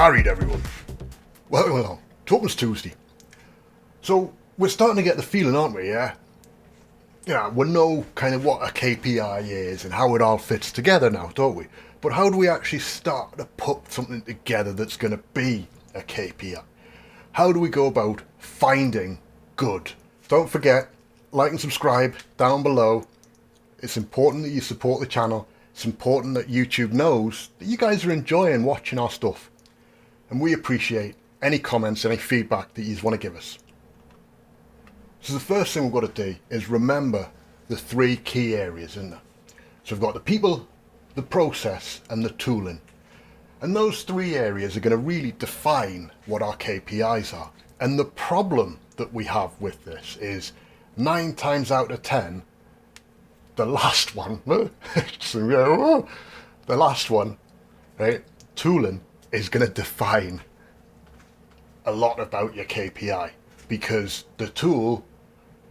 Alright everyone, welcome along. Talking's Tuesday. So we're starting to get the feeling, aren't we, yeah? Yeah, we know kind of what a KPI is and how it all fits together now, don't we? But how do we actually start to put something together that's going to be a KPI? How do we go about finding good? Don't forget, like and subscribe down below. It's important that you support the channel. It's important that YouTube knows that you guys are enjoying watching our stuff. And we appreciate any comments, any feedback that you want to give us. So the first thing we've got to do is remember the three key areas in there. So we've got the people, the process and the tooling. And those three areas are going to really define what our KPIs are. And the problem that we have with this is 9 times out of 10, the last one, right, tooling is going to define a lot about your KPI, because the tool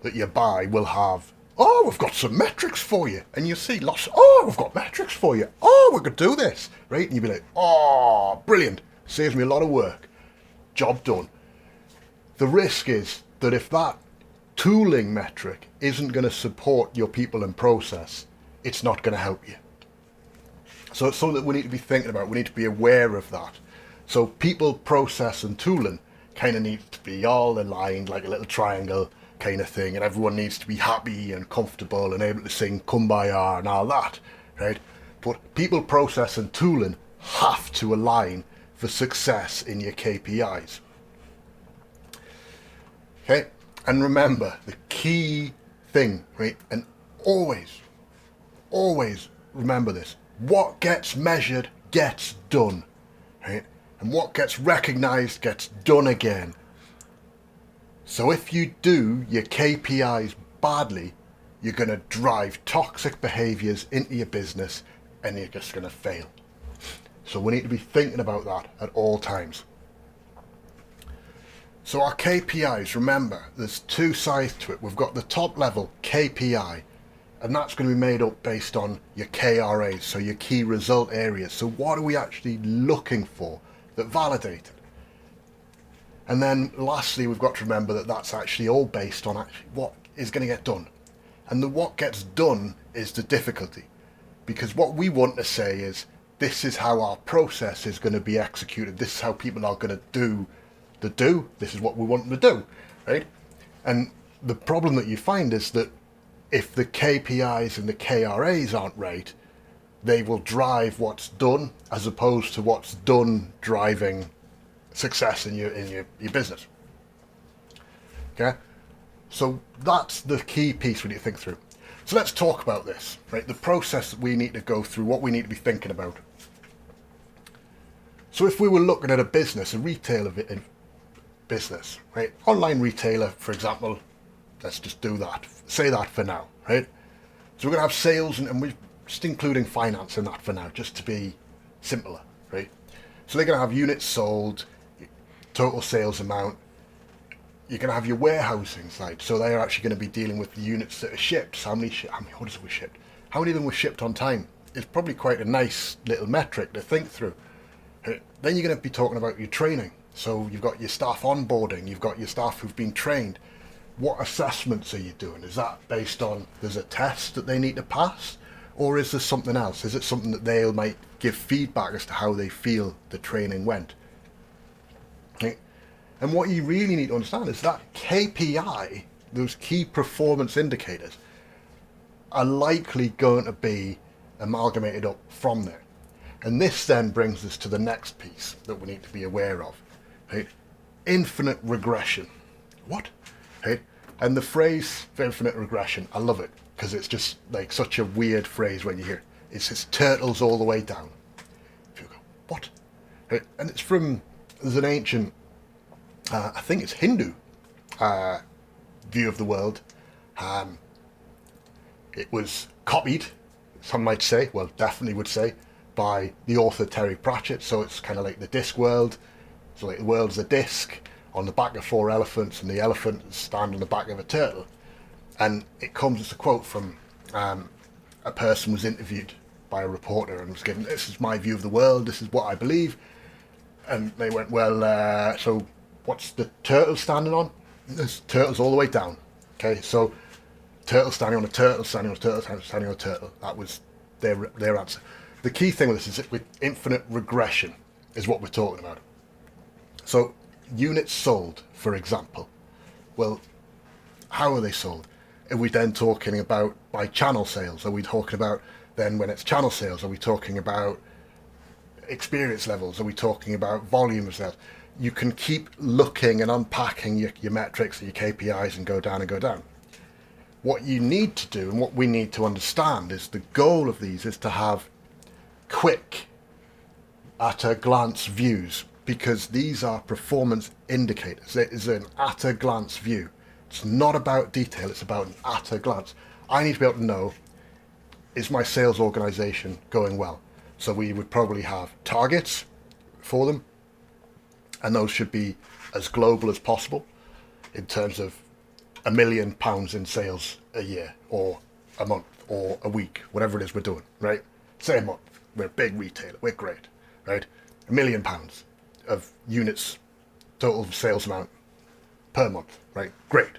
that you buy will have, oh, we've got some metrics for you, and you see lots, oh, we've got metrics for you, oh, we could do this, right? And you'll be like, oh, brilliant, saves me a lot of work, job done. The risk is that if that tooling metric isn't going to support your people and process, it's not going to help you. So it's something that we need to be thinking about. We need to be aware of that. So people, process and tooling kind of need to be all aligned like a little triangle kind of thing, and everyone needs to be happy and comfortable and able to sing Kumbaya and all that, right? But people, process and tooling have to align for success in your KPIs. Okay, and remember the key thing, right? And always remember this. What gets measured gets done, right? And what gets recognized gets done again. So if you do your KPIs badly, you're going to drive toxic behaviors into your business and you're just going to fail. So we need to be thinking about that at all times. So our KPIs, remember, there's two sides to it. We've got the top level KPI, and that's going to be made up based on your KRAs, so your key result areas. So what are we actually looking for that validate it? And then lastly, we've got to remember that that's actually all based on actually what is going to get done. And the what gets done is the difficulty. Because what we want to say is, this is how our process is going to be executed. This is how people are going to do the do. This is what we want them to do, right? And the problem that you find is that if the KPIs and the KRAs aren't right, they will drive what's done as opposed to what's done driving success in your business. Okay? So that's the key piece we need to think through. So let's talk about this, right? The process that we need to go through, what we need to be thinking about. So if we were looking at a business, a retailer business, right? Online retailer, for example, let's just do that. Say that for now, right? So we're going to have sales and we're just including finance in that for now, just to be simpler, right? So they're going to have units sold, total sales amount. You're going to have your warehousing side. So they're actually going to be dealing with the units that are shipped. How many orders were shipped? How many of them were shipped on time? It's probably quite a nice little metric to think through. Then you're going to be talking about your training. So you've got your staff onboarding, you've got your staff who've been trained. What assessments are you doing? Is that based on, there's a test that they need to pass? Or is there something else? Is it something that they might give feedback as to how they feel the training went? Okay. And what you really need to understand is that KPI, those key performance indicators, are likely going to be amalgamated up from there. And this then brings us to the next piece that we need to be aware of. Right? Infinite regression. What? Right? And the phrase for infinite regression, I love it, because it's just like such a weird phrase when you hear it. It says turtles all the way down. You go, what? Right? And it's from, there's an ancient, I think it's Hindu view of the world. It was copied, some might say, well, definitely would say, by the author Terry Pratchett. So it's kind of like the disc world. So like the world's a disc on the back of 4 elephants, and the elephants stand on the back of a turtle. And it comes as a quote from a person was interviewed by a reporter and was given, this is my view of the world, this is what I believe. And they went, well, so what's the turtle standing on? There's turtles all the way down. Okay, so turtle standing on a turtle, standing on a turtle, standing on a turtle. That was their answer. The key thing with this is that with infinite regression is what we're talking about. So units sold, for example. Well, how are they sold? Are we then talking about by channel sales? Are we talking about then when it's channel sales? Are we talking about experience levels? Are we talking about volume of sales? You can keep looking and unpacking your metrics and your KPIs and go down and go down. What you need to do and what we need to understand is the goal of these is to have quick, at a glance views, because these are performance indicators. It is an at a glance view. It's not about detail, it's about an at a glance. I need to be able to know, is my sales organization going well? So we would probably have targets for them, and those should be as global as possible in terms of £1 million in sales a year or a month or a week, whatever it is we're doing, right? Say a month, we're a big retailer, we're great, right? £1 million of units, total sales amount per month, right? Great.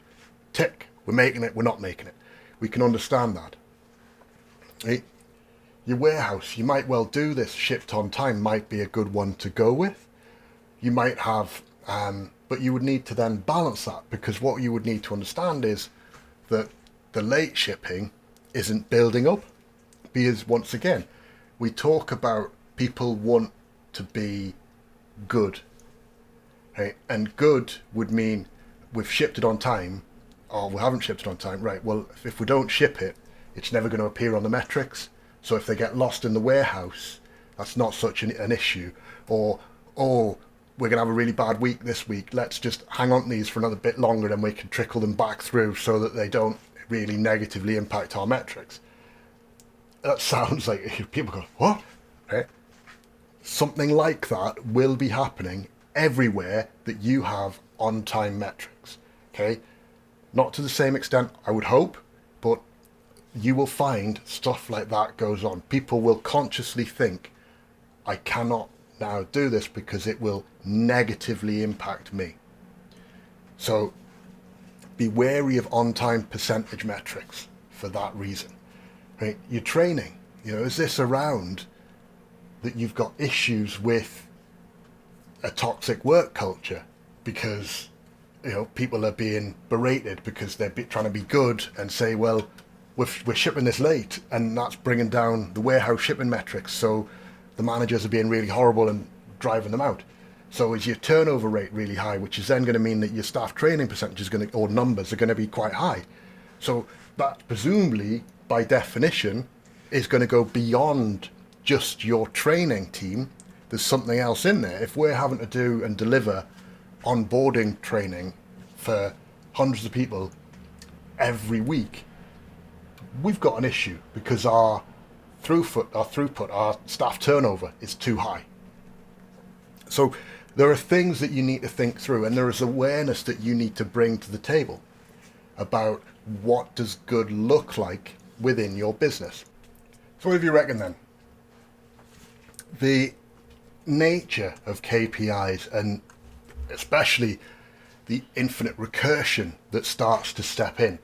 Tick. We're making it, we're not making it. We can understand that. Right? Your warehouse, you might well do this, shipped on time might be a good one to go with. You might have, but you would need to then balance that, because what you would need to understand is that the late shipping isn't building up. Because once again, we talk about people want to be good. Right? And good would mean we've shipped it on time, or we haven't shipped it on time. Right, well, if we don't ship it, it's never going to appear on the metrics. So if they get lost in the warehouse, that's not such an issue. Or, oh, we're going to have a really bad week this week. Let's just hang on to these for another bit longer, and we can trickle them back through so that they don't really negatively impact our metrics. That sounds like people go, what? Right? Something like that will be happening everywhere that you have on-time metrics. Okay? Not to the same extent, I would hope, but you will find stuff like that goes on. People will consciously think, I cannot now do this because it will negatively impact me. So be wary of on-time percentage metrics for that reason. Right? Your training, is this around that you've got issues with a toxic work culture because people are being berated because they're trying to be good and say, well, we're shipping this late, and that's bringing down the warehouse shipping metrics, so the managers are being really horrible and driving them out. So is your turnover rate really high, which is then going to mean that your staff training percentage or numbers are going to be quite high. So that presumably, by definition, is going to go beyond just your training team. There's something else in there. If we're having to do and deliver onboarding training for hundreds of people every week, we've got an issue because our throughput, our staff turnover is too high. So there are things that you need to think through, and there is awareness that you need to bring to the table about what does good look like within your business. So what do you reckon then? The nature of KPIs, and especially the infinite recursion that starts to step in,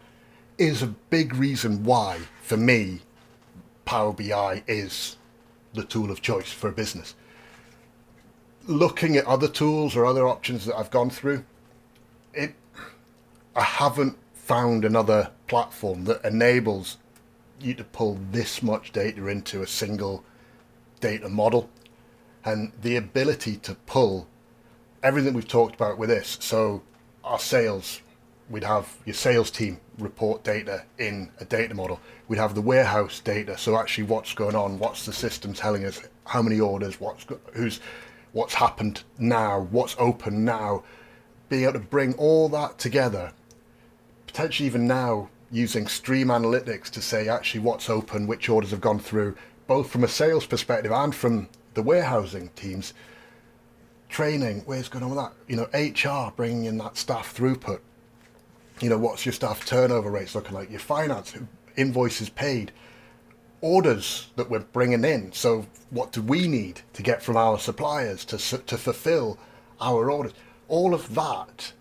is a big reason why, for me, Power BI is the tool of choice for a business. Looking at other tools or other options that I've gone through, I haven't found another platform that enables you to pull this much data into a single data model, and the ability to pull everything we've talked about with this. So our sales, we'd have your sales team report data in a data model. We'd have the warehouse data, so actually what's going on, what's the system telling us, how many orders, what's happened now, what's open now. Being able to bring all that together, potentially even now using stream analytics to say actually what's open, which orders have gone through, both from a sales perspective and from the warehousing teams. Training, where's going on with that? HR, bringing in that staff throughput. What's your staff turnover rates looking like? Your finance, invoices paid. orders that we're bringing in. So what do we need to get from our suppliers to fulfill our orders? All of that,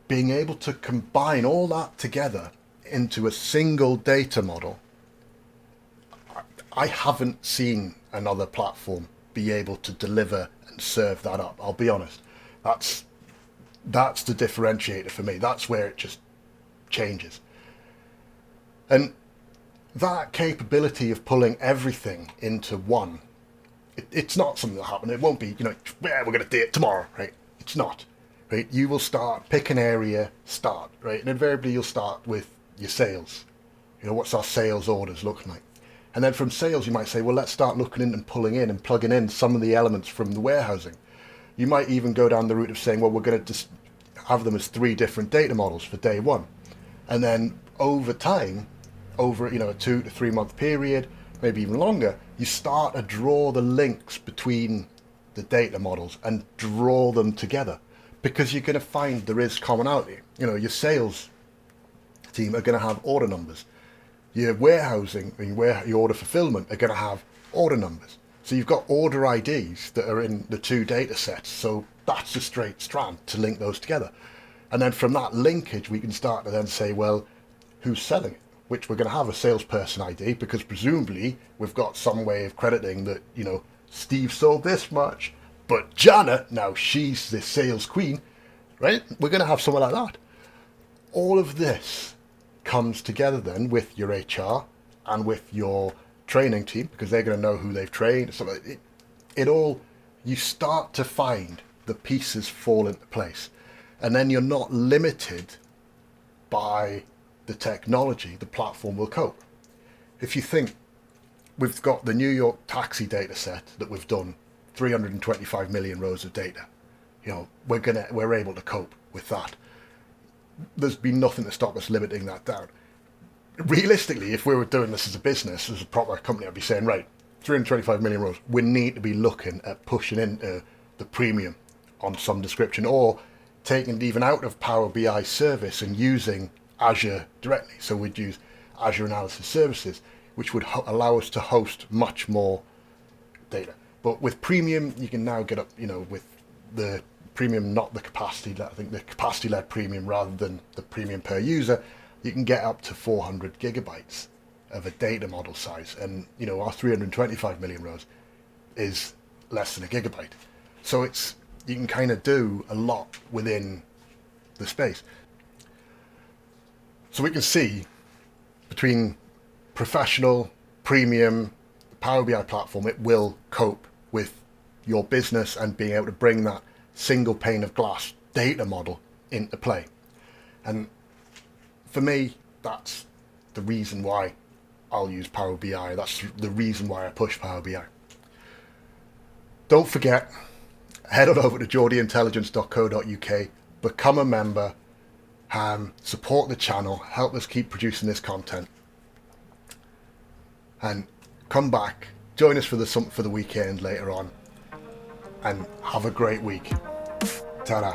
being able to combine all that together into a single data model, I haven't seen another platform be able to deliver and serve that up. I'll be honest. That's the differentiator for me. That's where it just changes. And that capability of pulling everything into one, it's not something that'll happen. It won't be, yeah, we're going to do it tomorrow, right? It's not, right? You will start, pick an area, start, right? And invariably you'll start with your sales. What's our sales orders looking like? And then from sales, you might say, well, let's start looking in and pulling in and plugging in some of the elements from the warehousing. You might even go down the route of saying, well, we're going to just have them as 3 different data models for day one. And then over time, over a 2 to 3 month period, maybe even longer, you start to draw the links between the data models and draw them together, because you're going to find there is commonality. Your sales team are going to have order numbers. Your warehousing and your order fulfillment are going to have order numbers. So you've got order IDs that are in the 2 data sets. So that's a straight strand to link those together. And then from that linkage, we can start to then say, well, who's selling it? Which we're going to have a salesperson ID, because presumably we've got some way of crediting that, Steve sold this much, but Janet, now she's the sales queen, right? We're going to have someone like that. All of this comes together then with your HR and with your training team, because they're going to know who they've trained. So it all, you start to find the pieces fall into place, and then you're not limited by the technology. The platform will cope. If you think, we've got the New York taxi data set that we've done 325 million rows of data. We're able to cope with that. There's been nothing to stop us limiting that down. Realistically, if we were doing this as a business, as a proper company, I'd be saying, right, 325 million rows, we need to be looking at pushing into the premium on some description, or taking it even out of Power BI service and using Azure directly. So we'd use Azure Analysis Services, which would allow us to host much more data. But with premium, you can now get up, with the premium, not the capacity, I think the capacity-led premium rather than the premium per user, you can get up to 400 gigabytes of a data model size. And, our 325 million rows is less than a gigabyte. So you can kind of do a lot within the space. So we can see between professional, premium, Power BI platform, it will cope with your business and being able to bring that single pane of glass data model into play. And for me, that's the reason why I'll use Power BI. That's the reason why I push Power BI. Don't forget, head on over to geordieintelligence.co.uk, become a member, support the channel, help us keep producing this content, and come back, join us for the weekend later on, and have a great week. Ta-da.